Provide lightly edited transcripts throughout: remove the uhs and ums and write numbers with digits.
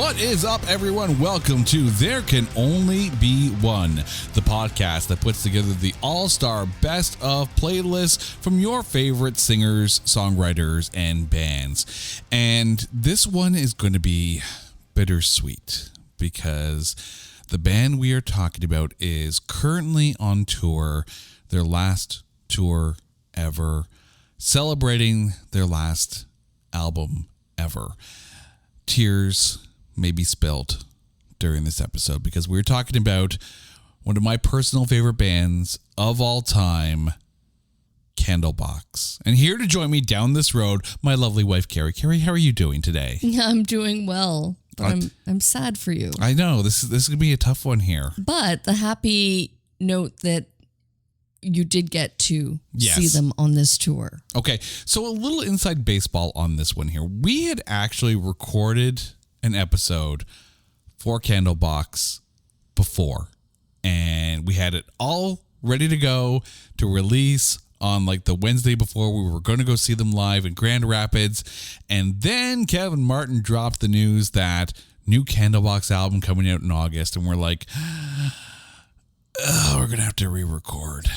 What is up, everyone? Welcome to There Can Only Be One, the podcast that puts together the all-star best of playlists from your favorite singers, songwriters, and bands. And this one is going to be bittersweet because the band we are talking about is currently on tour, their last tour ever, celebrating their last album ever. Tears may be spilled during this episode because we're talking about one of my personal favorite bands of all time, Candlebox. And here to join me down this road, my lovely wife, Carrie. Carrie, how are you doing today? I'm doing well, but I'm sad for you. I know, this is going to be a tough one here. But the happy note that you did get to see them on this tour. Okay, so a little inside baseball on this one here. We had actually recorded an episode for Candlebox before, and we had it all ready to go to release on like the Wednesday before we were going to go see them live in Grand Rapids. And then Kevin Martin dropped the news that new Candlebox album coming out in August, and we're like, we're going to have to re-record.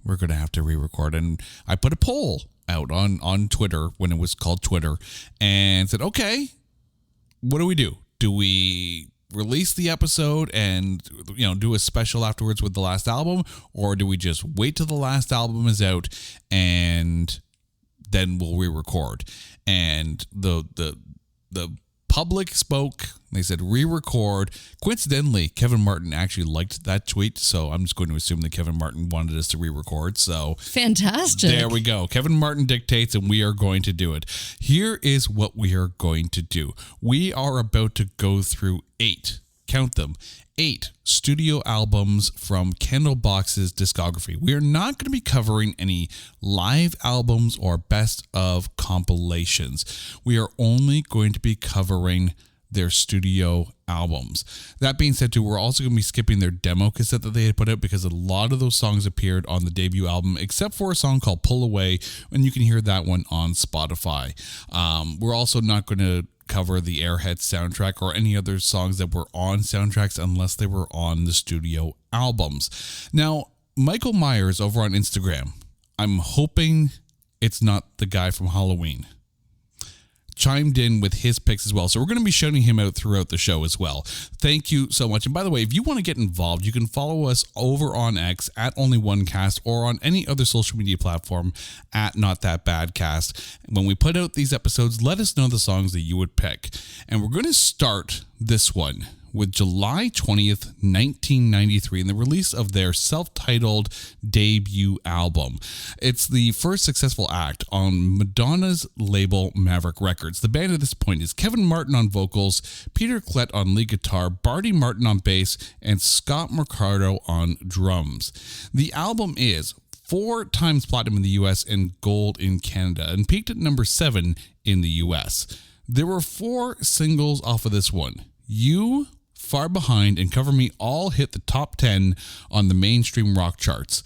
We're going to have to re-record. And I put a poll out on Twitter when it was called Twitter and said, okay, what do? Do we release the episode and, do a special afterwards with the last album? Or do we just wait till the last album is out and then we'll re-record? And the public spoke. They said re-record. Coincidentally, Kevin Martin actually liked that tweet, so I'm just going to assume that Kevin Martin wanted us to re-record. So fantastic. There we go. Kevin Martin dictates, and we are going to do it. Here is what we are going to do. We are about to go through 8 studio albums from Candlebox's discography. We are not going to be covering any live albums or best of compilations. We are only going to be covering their studio albums. That being said, too, we're also going to be skipping their demo cassette that they had put out because a lot of those songs appeared on the debut album, except for a song called Pull Away, and you can hear that one on Spotify. We're also not going to cover the Airhead soundtrack or any other songs that were on soundtracks unless they were on the studio albums. Now, Michael Myers over on Instagram, I'm hoping it's not the guy from Halloween, chimed in with his picks as well. So we're going to be shouting him out throughout the show as well. Thank you so much. And by the way, if you want to get involved, you can follow us over on X at OnlyOneCast or on any other social media platform at NotThatBadCast. When we put out these episodes, let us know the songs that you would pick. And we're going to start this one with July 20th, 1993, and the release of their self-titled debut album. It's the first successful act on Madonna's label Maverick Records. The band at this point is Kevin Martin on vocals, Peter Klett on lead guitar, Barty Martin on bass, and Scott Mercado on drums. The album is 4 times platinum in the US and gold in Canada, and peaked at number 7 in the US. There were 4 singles off of this one. You, Far Behind, and Cover Me all hit the top 10 on the mainstream rock charts.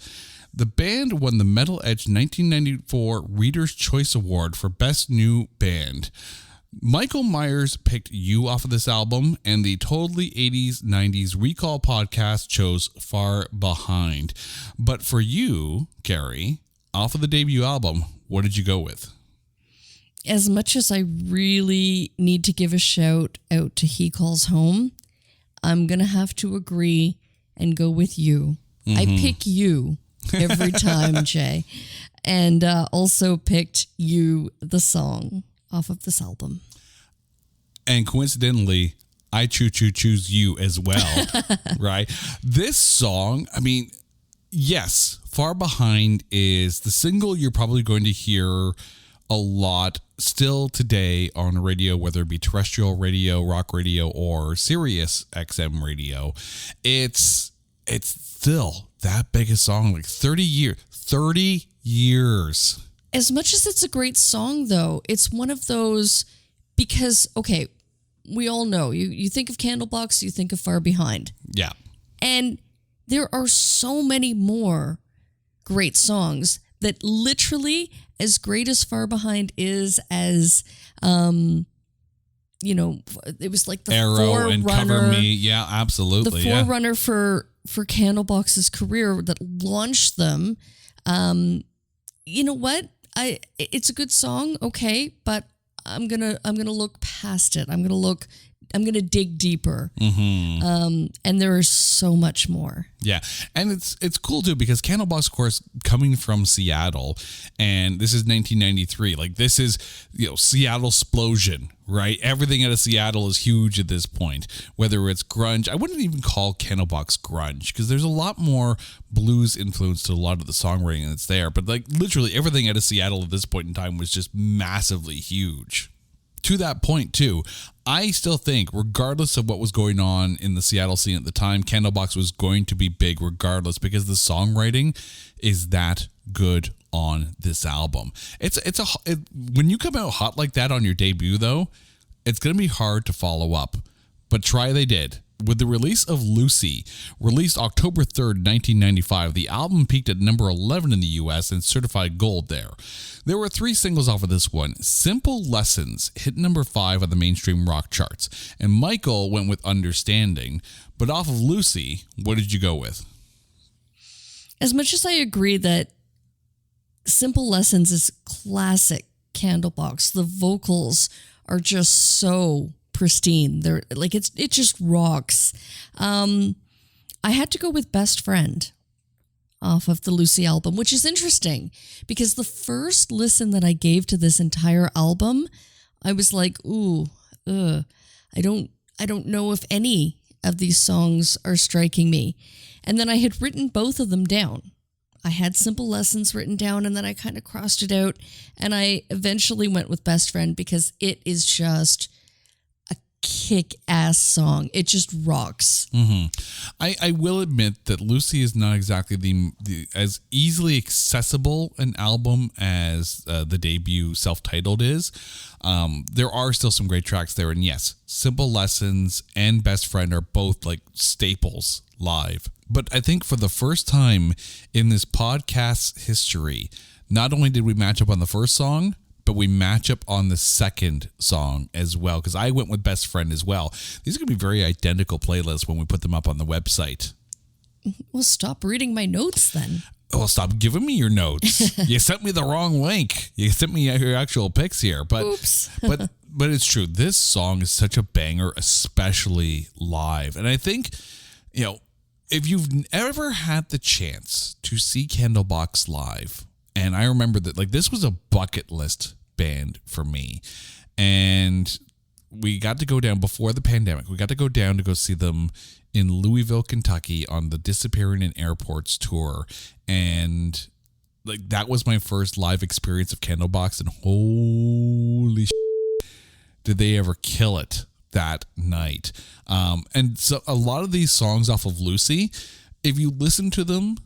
The band won the Metal Edge 1994 Reader's Choice Award for Best New Band. Michael Myers picked You off of this album, and the Totally 80s 90s Recall podcast chose Far Behind. But for you, Carrie, off of the debut album, what did you go with? As much as I really need to give a shout out to He Calls Home, I'm going to have to agree and go with You. I pick You every time, Jay. And also picked You, the song, off of this album. And coincidentally, I choose You as well, right? This song, I mean, yes, Far Behind is the single you're probably going to hear a lot still today on radio, whether it be terrestrial radio, rock radio, or Sirius XM radio. It's still that big a song, like 30 years. As much as it's a great song, though, it's one of those, because, okay, we all know, you think of Candlebox, you think of Far Behind. Yeah. And there are so many more great songs that literally, as great as Far Behind is, as it was like the Arrow and Cover forerunner. Me. Yeah, absolutely. The forerunner for Candlebox's career that launched them. You know what? It's a good song, okay, but I'm gonna look past it. I'm gonna dig deeper. And there is so much more. Yeah, and it's cool too because Candlebox, of course, coming from Seattle, and this is 1993. Like this is Seattle explosion, right? Everything out of Seattle is huge at this point. Whether it's grunge, I wouldn't even call Candlebox grunge because there's a lot more blues influence to a lot of the songwriting that's there. But like literally everything out of Seattle at this point in time was just massively huge. To that point, too, I still think, regardless of what was going on in the Seattle scene at the time, Candlebox was going to be big regardless because the songwriting is that good on this album. When you come out hot like that on your debut, though, it's going to be hard to follow up. But try they did. With the release of Lucy, released October 3rd, 1995, the album peaked at number 11 in the US and certified gold there. There were 3 singles off of this one. Simple Lessons hit number 5 on the mainstream rock charts, and Michael went with Understanding. But off of Lucy, what did you go with? As much as I agree that Simple Lessons is classic Candlebox, the vocals are just so pristine. They're like it just rocks. I had to go with Best Friend off of the Lucy album, which is interesting because the first listen that I gave to this entire album, I was like, I don't know if any of these songs are striking me. And then I had written both of them down. I had Simple Lessons written down and then I kind of crossed it out and I eventually went with Best Friend because it is just kick-ass song. It just rocks. I will admit that Lucy is not exactly the as easily accessible an album as the debut self-titled is. There are still some great tracks there, and yes, Simple Lessons and Best Friend are both like staples live. But I think for the first time in this podcast's history, not only did we match up on the first song, but we match up on the second song as well, because I went with Best Friend as well. These are going to be very identical playlists when we put them up on the website. Well, stop reading my notes then. Well, stop giving me your notes. You sent me the wrong link. You sent me your actual picks here. But oops. but it's true. This song is such a banger, especially live. And I think, if you've ever had the chance to see Candlebox live, and I remember that this was a bucket list band for me. And we got to go down before the pandemic. We got to go down to go see them in Louisville, Kentucky on the Disappearing in Airports tour. And that was my first live experience of Candlebox, and holy shit, did they ever kill it that night. And so a lot of these songs off of Lucy, if you listen to them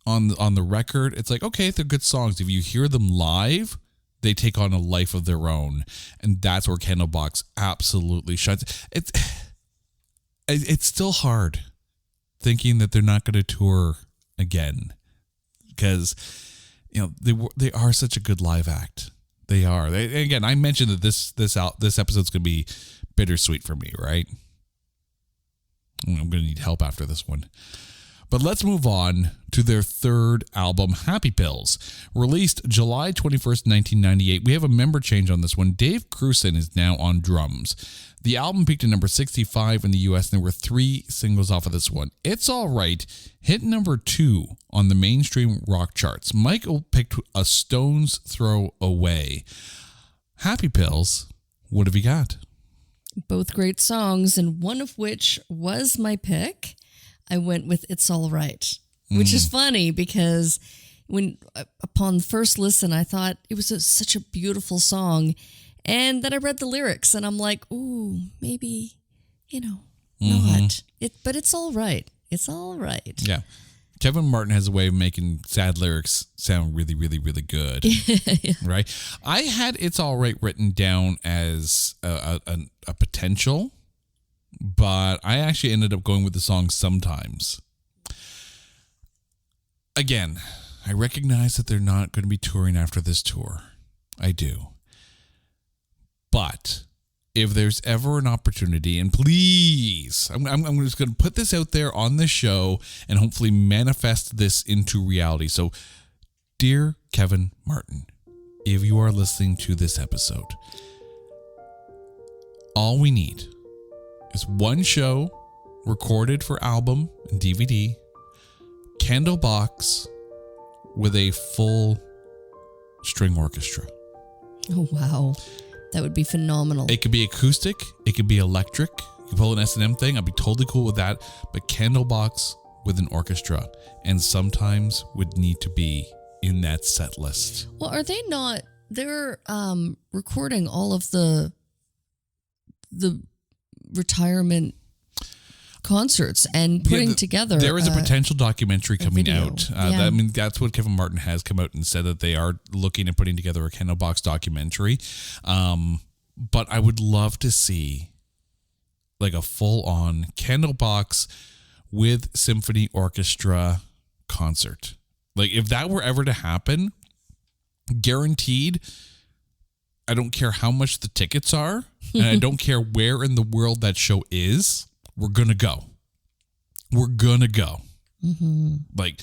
on the record, it's like, okay, they're good songs. If you hear them live, they take on a life of their own. And that's where Candlebox absolutely shines. It's still hard thinking that they're not going to tour again, because they are such a good live act. They are. Again, I mentioned that this episode's going to be bittersweet for me, right? I'm going to need help after this one. But let's move on to their third album, Happy Pills. Released July 21st, 1998. We have a member change on this one. Dave Cruson is now on drums. The album peaked at number 65 in the US, and there were 3 singles off of this one. It's All Right hit number 2 on the mainstream rock charts. Michael picked A Stone's Throw Away. Happy Pills, what have you got? Both great songs, and one of which was my pick. I went with It's All Right, which is funny because upon first listen, I thought it was such a beautiful song. And then I read the lyrics and I'm like, ooh, maybe, not. But it's all right. It's all right. Yeah. Kevin Martin has a way of making sad lyrics sound really, really, really good. Yeah. Right? I had It's All Right written down as a potential, but I actually ended up going with the song Sometimes. Again, I recognize that they're not going to be touring after this tour. I do. But if there's ever an opportunity, and please, I'm just going to put this out there on the show and hopefully manifest this into reality. So, dear Kevin Martin, if you are listening to this episode, all we need is one show recorded for album and DVD, Candlebox with a full string orchestra. Oh, wow. That would be phenomenal. It could be acoustic. It could be electric. You pull an S&M thing. I'd be totally cool with that. But Candlebox with an orchestra, and sometimes would need to be in that set list. Well, are they not? They're recording all of the retirement concerts and putting together. There is a potential documentary coming video. out. That's what Kevin Martin has come out and said, that they are looking at putting together a Candlebox documentary. But I would love to see like a full-on Candlebox with symphony orchestra concert. Like if that were ever to happen, guaranteed, I don't care how much the tickets are, and I don't care where in the world that show is, we're going to go. We're going to go. Mm-hmm. Like,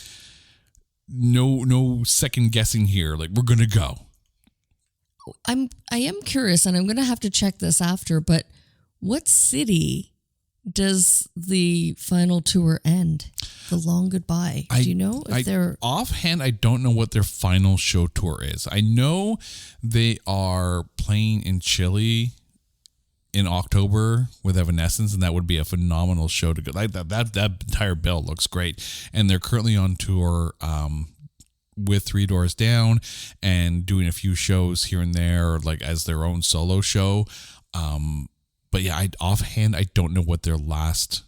no second guessing here. Like, we're going to go. I am curious, and I'm going to have to check this after, but what city does the final tour end? The Long Goodbye. Do you know if they're... Offhand, I don't know what their final show tour is. I know they are playing in Chile in October with Evanescence, and that would be a phenomenal show to go. Like that entire bill looks great, and they're currently on tour with Three Doors Down and doing a few shows here and there, like as their own solo show. But yeah, offhand, I don't know what their last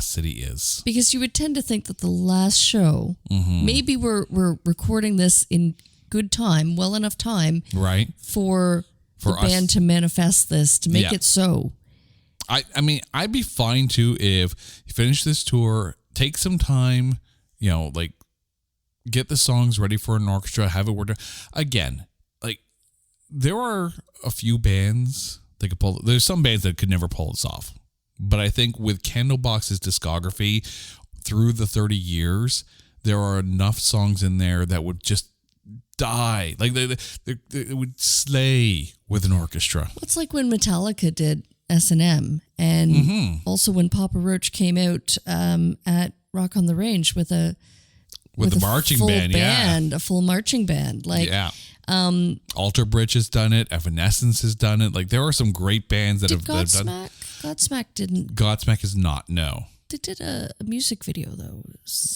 city is, because you would tend to think that the last show, maybe we're recording this in good time, well enough time, right, for the us, band to manifest this, to make it so. I mean, I'd be fine too if you finish this tour, take some time, like get the songs ready for an orchestra, have it work. Again, like there are a few bands that could pull. There's some bands that could never pull this off, but I think with Candlebox's discography through the 30 years, there are enough songs in there that would just die. Like they would slay with an orchestra. It's like when Metallica did S&M, and also when Papa Roach came out at Rock on the Range with a marching band, a full marching band. Like, Alter Bridge has done it. Evanescence has done it. Like there are some great bands that have done. Godsmack didn't. Godsmack is not. No. They did a music video though.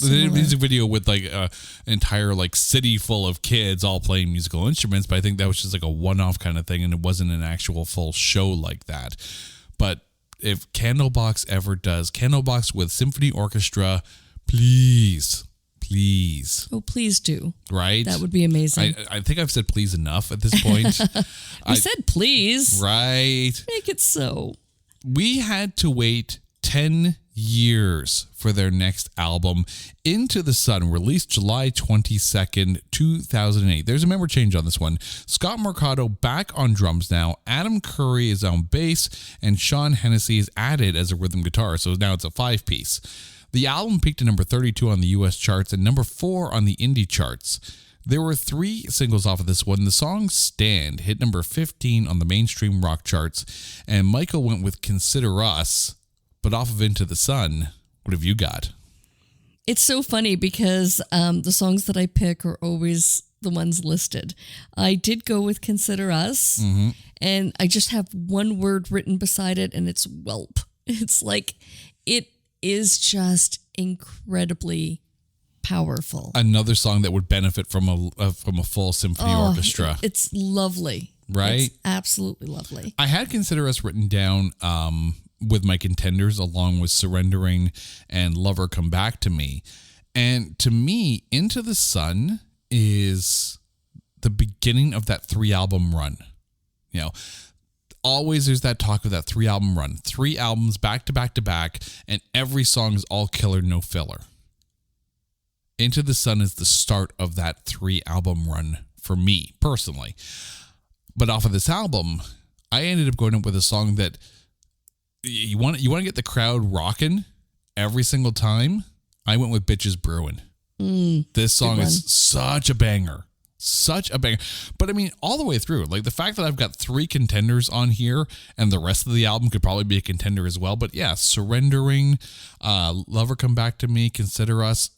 They did a music video with like an entire like city full of kids all playing musical instruments, but I think that was just like a one-off kind of thing, and it wasn't an actual full show like that. But if Candlebox ever does Candlebox with symphony orchestra, please. Oh, please do. Right? That would be amazing. I think I've said please enough at this point. You said please. Right. Make it so. We had to wait 10 years for their next album, Into the Sun, released July 22nd, 2008. There's a member change on this one. Scott Mercado back on drums now. Adam Curry is on bass, and Sean Hennessy is added as a rhythm guitar. So now it's a 5-piece. The album peaked at number 32 on the US charts and number 4 on the indie charts. There were 3 singles off of this one. The song Stand hit number 15 on the mainstream rock charts, and Michael went with Consider Us. But off of Into the Sun, what have you got? It's so funny because the songs that I pick are always the ones listed. I did go with Consider Us, and I just have one word written beside it, and it's whelp. It's like, it is just incredibly powerful. Another song that would benefit from a full symphony orchestra. It's lovely. Right? It's absolutely lovely. I had Consider Us written down with my contenders, along with Surrendering and Lover Come Back to Me. And to me, Into the Sun is the beginning of that 3-album run. Always there's that talk of that 3-album run. 3 albums back to back to back, and every song is all killer, no filler. Into the Sun is the start of that 3-album run for me, personally. But off of this album, I ended up going up with a song that you want to get the crowd rocking every single time. I went with Bitches Brewin'. This song is such a banger. Such a banger. But I mean, all the way through, like the fact that I've got 3 contenders on here and the rest of the album could probably be a contender as well. But yeah, Surrendering, Lover Come Back to Me, Consider Us,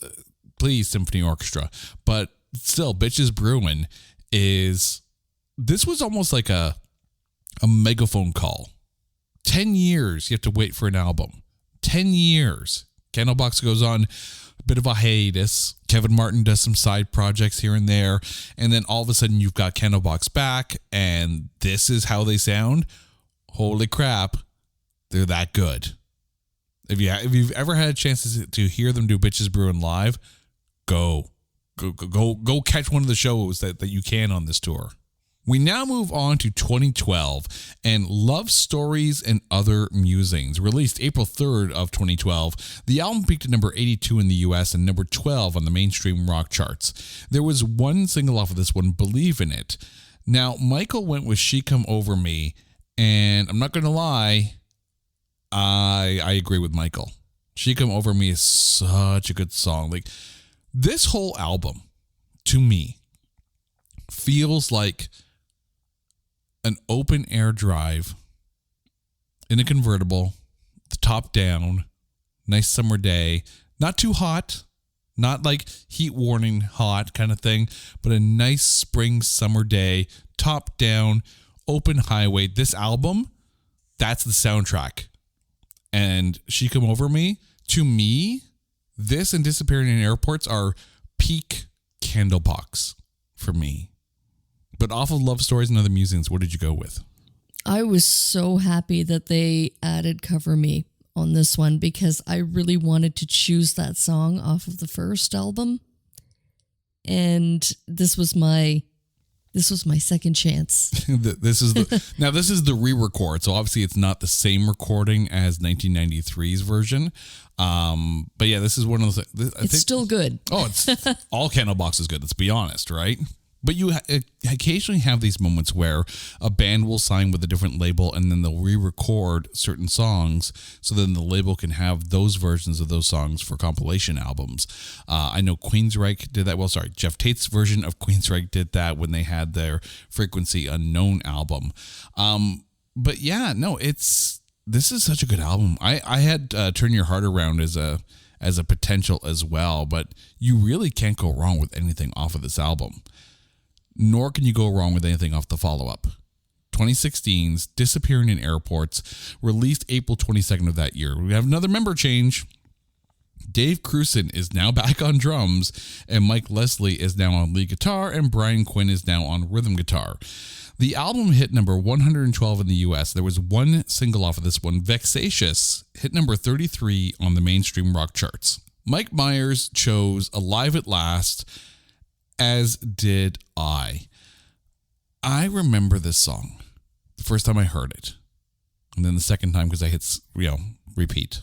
please, Symphony Orchestra. But still, Bitches Brewin' this was almost like a megaphone call. 10 years you have to wait for an album. 10 years. Candlebox goes on a bit of a hiatus. Kevin Martin does some side projects here and there. And then all of a sudden you've got Candlebox back and this is how they sound. Holy crap. They're that good. If you've ever had a chance to hear them do Bitches Brewin' live, go catch one of the shows that you can on this tour. We now move on to 2012 and Love Stories and Other Musings. Released April 3rd of 2012, the album peaked at number 82 in the US and number 12 on the mainstream rock charts. There was one single off of this one, Believe in It. Now, Michael went with She Come Over Me, and I'm not going to lie, I agree with Michael. She Come Over Me is such a good song. Like, this whole album, to me, feels like an open air drive in a convertible, the top down, nice summer day, not too hot, not like heat warning hot kind of thing, but a nice spring summer day, top down, open highway. This album, that's the soundtrack. And She Come Over Me, to me, this and Disappearing in Airports are peak Candlebox for me. But off of Love Stories and Other Musings, what did you go with? I was so happy that they added Cover Me on this one because I really wanted to choose that song off of the first album. And this was my second chance. This is the re-record. So obviously it's not the same recording as 1993's version. But yeah, this is one of the It's still good. Oh, it's all Candlebox is good. Let's be honest, right? But you occasionally have these moments where a band will sign with a different label and then they'll re-record certain songs so then the label can have those versions of those songs for compilation albums. I know Queensryche did that. Well, sorry, Jeff Tate's version of Queensryche did that when they had their Frequency Unknown album. But yeah, no, this is such a good album. I had Turn Your Heart Around as a potential as well, but you really can't go wrong with anything off of this album. Nor can you go wrong with anything off the follow-up. 2016's Disappearing in Airports, released April 22nd of that year. We have another member change. Dave Cruson is now back on drums, and Mike Leslie is now on lead guitar, and Brian Quinn is now on rhythm guitar. The album hit number 112 in the US. There was one single off of this one, Vexatious, hit number 33 on the mainstream rock charts. Mike Myers chose Alive at Last, as did I. I remember this song the first time I heard it, and then the second time because I hit repeat,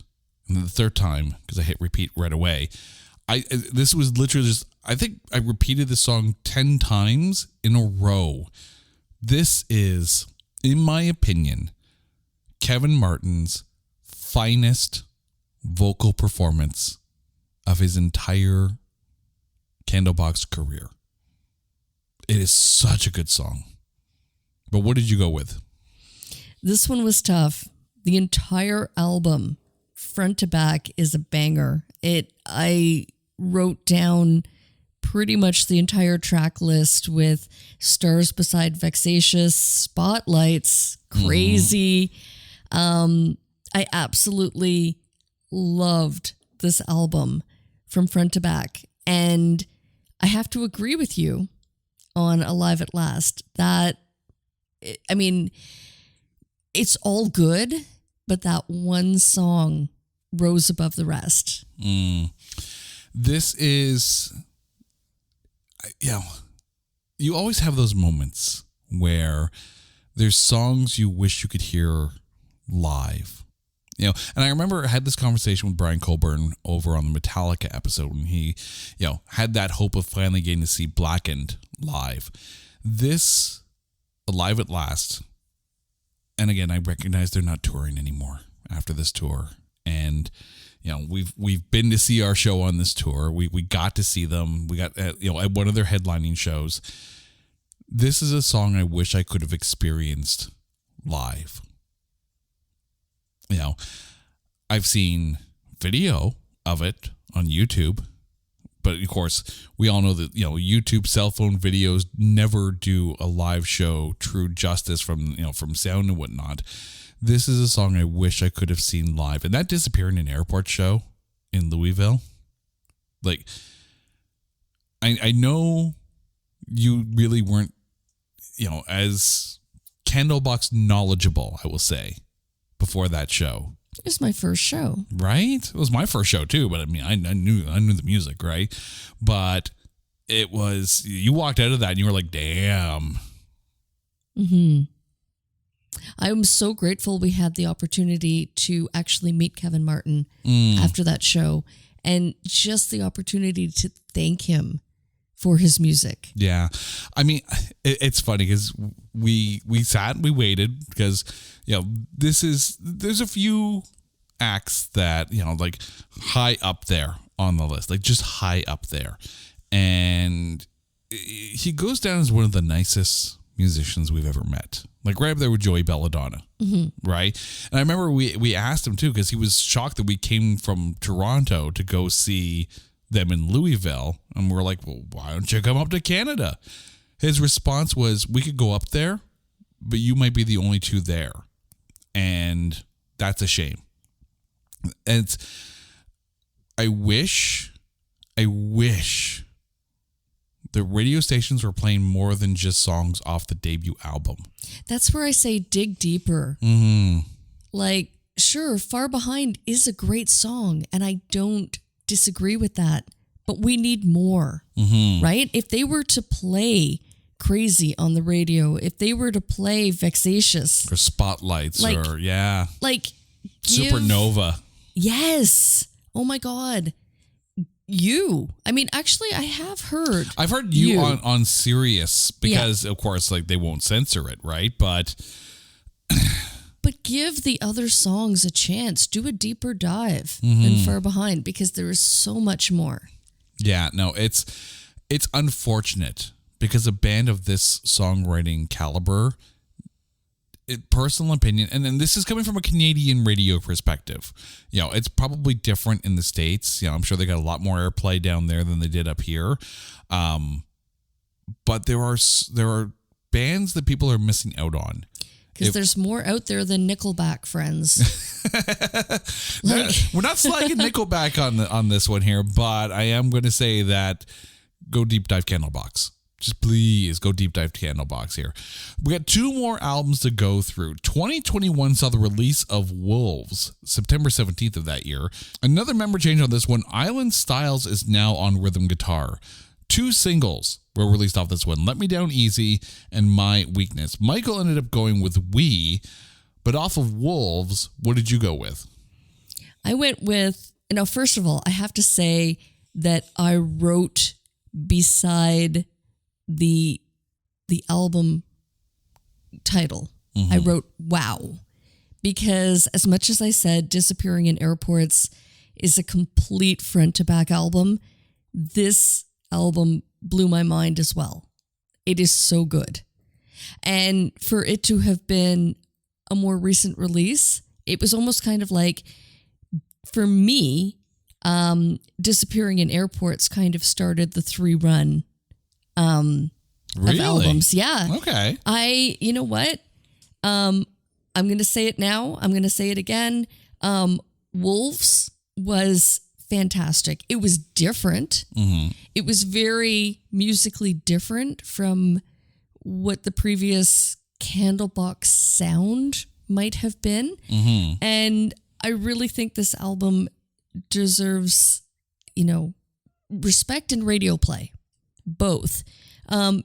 and then the third time because I hit repeat right away. This was literally just, I think I repeated this song 10 times in a row. This is, in my opinion, Kevin Martin's finest vocal performance of his entire Candlebox career. It is such a good song. But what did you go with? This one was tough. The entire album, front to back, is a banger. I wrote down pretty much the entire track list with Stars Beside Vexatious, Spotlights, Crazy. I absolutely loved this album from front to back. And I have to agree with you on Alive at Last that, I mean, it's all good, but that one song rose above the rest. This is, you always have those moments where there's songs you wish you could hear live. And I remember I had this conversation with Brian Colburn over on the Metallica episode when he, had that hope of finally getting to see Blackened live. This, Alive at Last, And again, I recognize they're not touring anymore after this tour. And we've been to see our show on this tour. We got to see them. We got at one of their headlining shows. This is a song I wish I could have experienced live. I've seen video of it on YouTube, but of course we all know that YouTube cell phone videos never do a live show true justice from sound and whatnot. This is a song I wish I could have seen live. And that Disappearing in Airport show in Louisville, like, I know you really weren't, as Candlebox knowledgeable, I will say, before that show. It was my first show. Right? It was my first show too, but I mean, I knew the music, right? But it was, you walked out of that and you were like, damn. Mm-hmm. I'm so grateful we had the opportunity to actually meet Kevin Martin after that show, and just the opportunity to thank him for his music. Yeah. I mean, it's funny because we sat and we waited because, there's a few acts that, like high up there on the list, like just high up there. And he goes down as one of the nicest musicians we've ever met. Like right up there with Joey Belladonna. Mm-hmm. Right. And I remember we asked him too, because he was shocked that we came from Toronto to go see them in Louisville. And we're like, well, why don't you come up to Canada? His response was, we could go up there, but you might be the only two there. And that's a shame. And I wish the radio stations were playing more than just songs off the debut album. That's where I say dig deeper. Mm-hmm. Like, sure, Far Behind is a great song, and I don't disagree with that, but we need more, right? If they were to play Crazy on the radio, if they were to play Vexatious. Or Spotlights, like Supernova. Yes. Oh my God. I mean, actually, I have heard. I've heard you on Sirius because, of course, like they won't censor it, right? But give the other songs a chance. Do a deeper dive than Far Behind, because there is so much more. Yeah, no, it's unfortunate because a band of this songwriting caliber, personal opinion, and then this is coming from a Canadian radio perspective. It's probably different in the States. I'm sure they got a lot more airplay down there than they did up here. But there are bands that people are missing out on. Because there's more out there than Nickelback, friends. We're not slagging Nickelback on this one here, but I am going to say that go deep dive Candlebox. Just please go deep dive Candlebox here. We got two more albums to go through. 2021 saw the release of Wolves, September 17th of that year. Another member change on this one. Island Styles is now on rhythm guitar. Two singles were released off this one, Let Me Down Easy and My Weakness. Michael ended up going with We, but off of Wolves, what did you go with? I went with, first of all, I have to say that I wrote beside the album title. I wrote wow, because as much as I said Disappearing in Airports is a complete front to back album, this album blew my mind as well. It is so good. And for it to have been a more recent release, it was almost kind of like, for me, Disappearing in Airports kind of started the 3-run really? Of albums. Yeah. Okay. You know what? I'm going to say it now. I'm going to say it again. Wolves was fantastic. It was different. Mm-hmm. It was very musically different from what the previous Candlebox sound might have been. Mm-hmm. And I really think this album deserves, respect and radio play, both.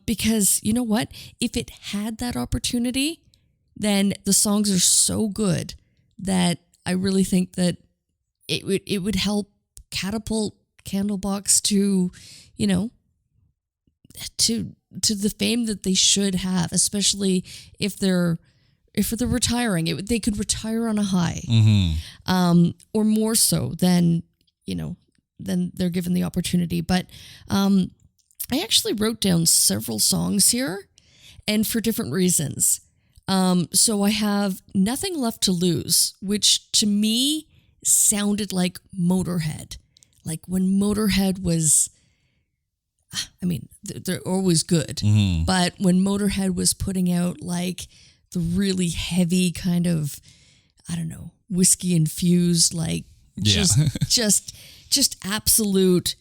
Because you know what? If it had that opportunity, then the songs are so good that I really think that it would help catapult Candlebox to, to the fame that they should have, especially if they're they're retiring, they could retire on a high, Mm-hmm. or more so than than they're given the opportunity. But I actually wrote down several songs here, and for different reasons. So I have Nothing Left to Lose, which to me sounded like Motorhead. Like when Motorhead was, I mean, they're always good, Mm-hmm. but when Motorhead was putting out like the really heavy kind of, I don't know, whiskey infused, like Yeah. just absolute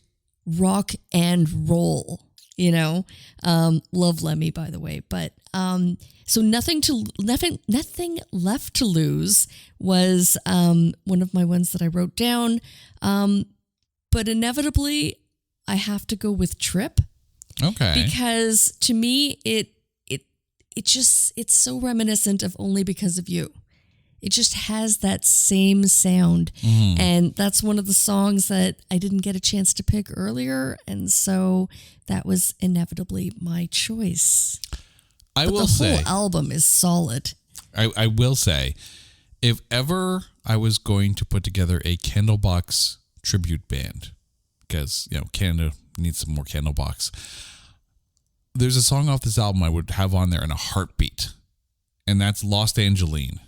rock and roll, love Lemmy, by the way. But so nothing left to lose was one of my ones that I wrote down. But inevitably I have to go with Trip, Okay. because to me it's so reminiscent of Only Because of You. It just has that same sound. Mm-hmm. And that's one of the songs that I didn't get a chance to pick earlier. And so that was inevitably my choice. I But will the say, whole album is solid. I will say, if ever I was going to put together a Candlebox tribute band, because, Canada needs some more Candlebox, there's a song off this album I would have on there in a heartbeat, and that's Lost Angeline.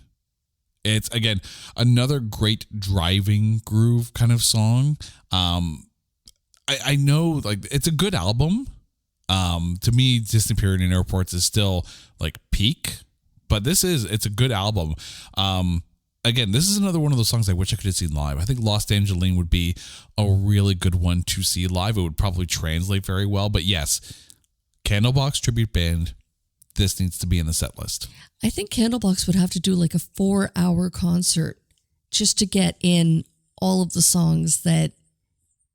It's, again, another great driving groove kind of song. I know, like, it's a good album. To me, Disappearing in Airports is still like peak, but it's a good album. Again, this is another one of those songs I wish I could have seen live. I think Lost Angeline would be a really good one to see live. It would probably translate very well, but yes, Candlebox tribute band, this needs to be in the set list. I think Candlebox would have to do like a 4-hour concert just to get in all of the songs that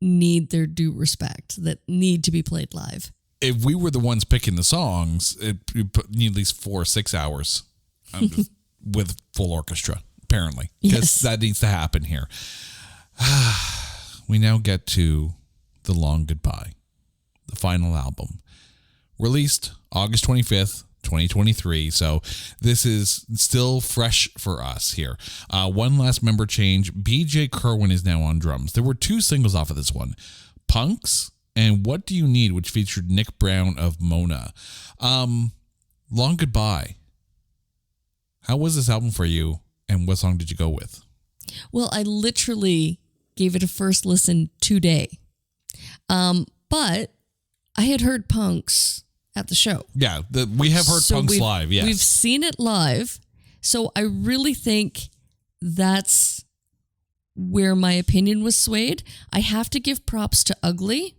need their due respect, that need to be played live. If we were the ones picking the songs, it would need at least 4 or 6 hours with full orchestra, apparently, because Yes. that needs to happen here. We now get to The Long Goodbye, the final album, released August 25th, 2023. So this is still fresh for us here. One last member change. BJ Kerwin is now on drums. There were 2 singles off of this one, Punks and What Do You Need, which featured Nick Brown of Mona. Long Goodbye. How was this album for you, and what song did you go with? Well, I literally gave it a first listen today. But I had heard Punks at the show. Yeah, we have heard Punks we've- live, yes. We've seen it live. So I really think that's where my opinion was swayed. I have to give props to Ugly.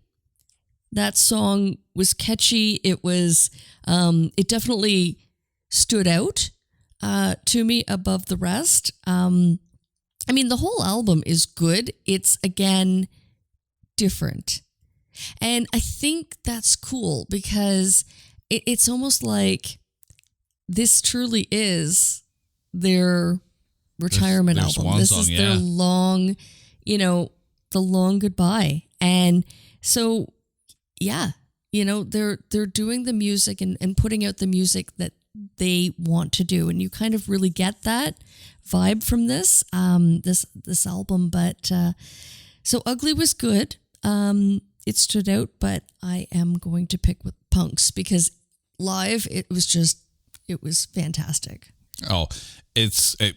That song was catchy. It was, it definitely stood out to me above the rest. I mean, the whole album is good. It's, again, different. And I think that's cool because it's almost like this truly is their retirement their album. swan This song, is yeah. their long, the long goodbye. And so, yeah, they're doing the music and putting out the music that they want to do. And you kind of really get that vibe from this album. But so Ugly was good. It stood out, but I am going to pick with Punks because live it was fantastic. Oh, it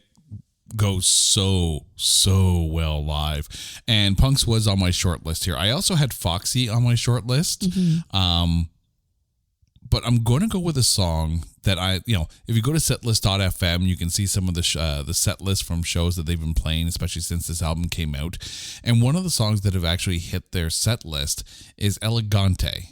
goes so well live. And Punks was on my short list here. I also had Foxy on my short list. Mm-hmm. But I'm going to go with a song that if you go to setlist.fm, you can see some of the set list from shows that they've been playing, especially since this album came out. And one of the songs that have actually hit their set list is Elegante.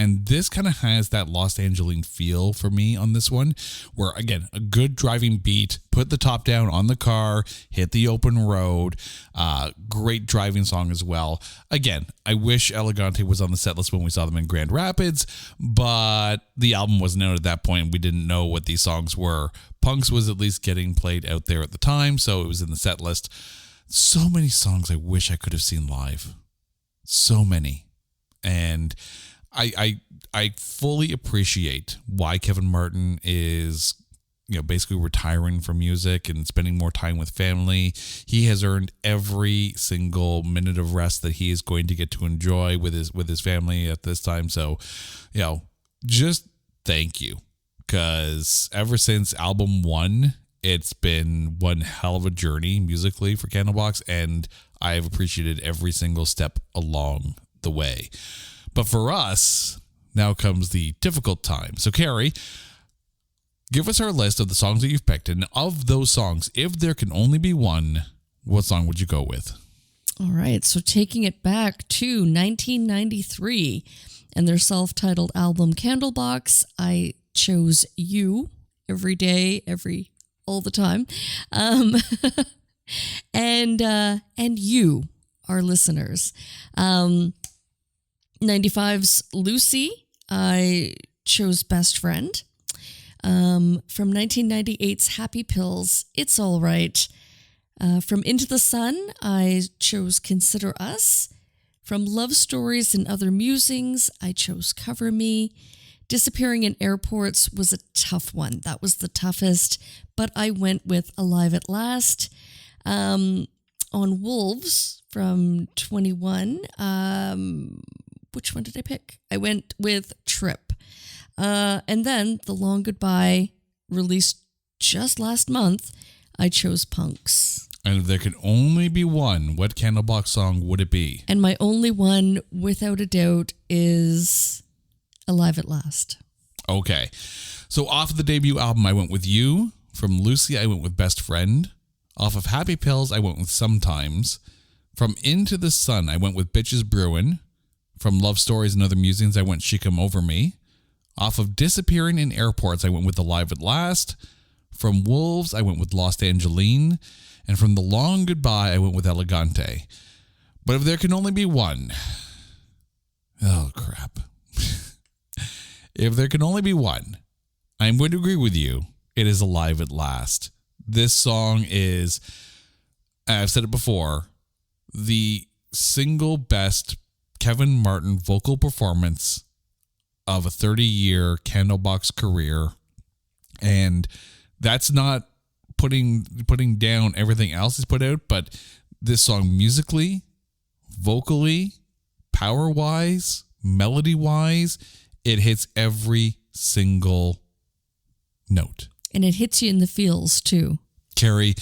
And this kind of has that Lost Angeline feel for me on this one, where, again, a good driving beat, put the top down on the car, hit the open road, great driving song as well. Again, I wish Elegante was on the set list when we saw them in Grand Rapids, but the album wasn't out at that point. We didn't know what these songs were. Punks was at least getting played out there at the time, so it was in the set list. So many songs I wish I could have seen live. So many. And I fully appreciate why Kevin Martin is basically retiring from music and spending more time with family. He has earned every single minute of rest that he is going to get to enjoy with his family at this time. So, just thank you, because ever since album 1, it's been one hell of a journey musically for Candlebox, and I have appreciated every single step along the way. But for us, now comes the difficult time. So, Carrie, give us our list of the songs that you've picked. And of those songs, if there can only be one, what song would you go with? All right. So taking it back to 1993 and their self-titled album Candlebox, I chose You every day, all the time. And you, our listeners. 95's Lucy, I chose Best Friend. From 1998's Happy Pills, It's All Right. From Into the Sun, I chose Consider Us. From Love Stories and Other Musings, I chose Cover Me. Disappearing in Airports was a tough one. That was the toughest, but I went with Alive at Last. On Wolves from 21, which one did I pick? I went with Trip. And then The Long Goodbye, released just last month, I chose Punks. And if there could only be one, what Candlebox song would it be? And my only one, without a doubt, is Alive at Last. Okay. So off of the debut album, I went with You. From Lucy, I went with Best Friend. Off of Happy Pills, I went with Sometimes. From Into the Sun, I went with Bitches Brewin'. From Love Stories and Other Musings, I went She Come Over Me. Off of Disappearing in Airports, I went with Alive at Last. From Wolves, I went with Lost Angeline. And from The Long Goodbye, I went with Elegante. But if there can only be one... Oh, crap. If there can only be one, I'm going to agree with you. It is Alive at Last. This song is, I've said it before, the single best Kevin Martin vocal performance of a 30-year Candlebox career. And that's not putting down everything else he's put out, but this song musically, vocally, power-wise, melody-wise, it hits every single note. And it hits you in the feels, too. Carrie,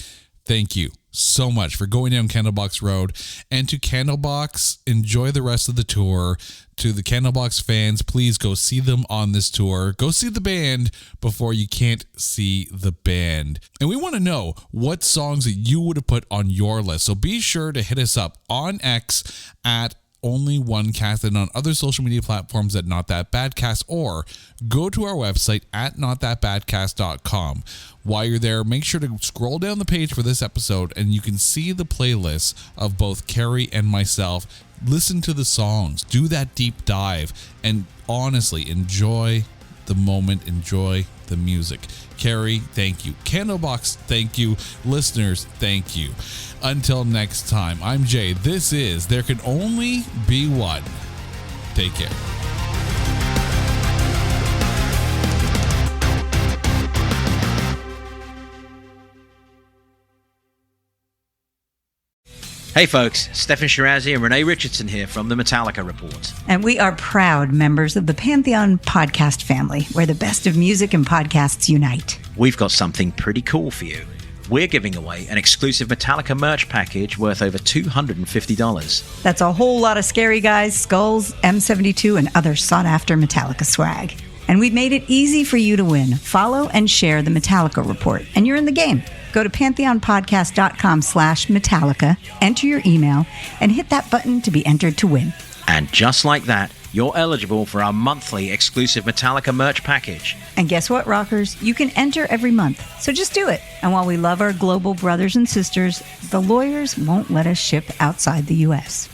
thank you so much for going down Candlebox Road. And to Candlebox, enjoy the rest of the tour. To the Candlebox fans, please go see them on this tour. Go see the band before you can't see the band. And we want to know what songs that you would have put on your list. So be sure to hit us up on X at Only One Cast and on other social media platforms at Not That Badcast, or go to our website at notthatbadcast.com. While you're there, make sure to scroll down the page for this episode and you can see the playlist of both Carrie and myself. Listen to the songs, do that deep dive, and honestly enjoy the moment, enjoy the music. Carrie, thank you. Candlebox, thank you. Listeners, thank you. Until next time, I'm Jay. This is There Can Only Be One. Take care. Hey folks, Stefan Shirazi and Renee Richardson here from the Metallica Report. And we are proud members of the Pantheon podcast family, where the best of music and podcasts unite. We've got something pretty cool for you. We're giving away an exclusive Metallica merch package worth over $250. That's a whole lot of Scary Guys, Skulls, M72, and other sought-after Metallica swag. And we've made it easy for you to win. Follow and share the Metallica Report, and you're in the game. Go to pantheonpodcast.com/Metallica, enter your email, and hit that button to be entered to win. And just like that, you're eligible for our monthly exclusive Metallica merch package. And guess what, rockers? You can enter every month, so just do it. And while we love our global brothers and sisters, the lawyers won't let us ship outside the U.S.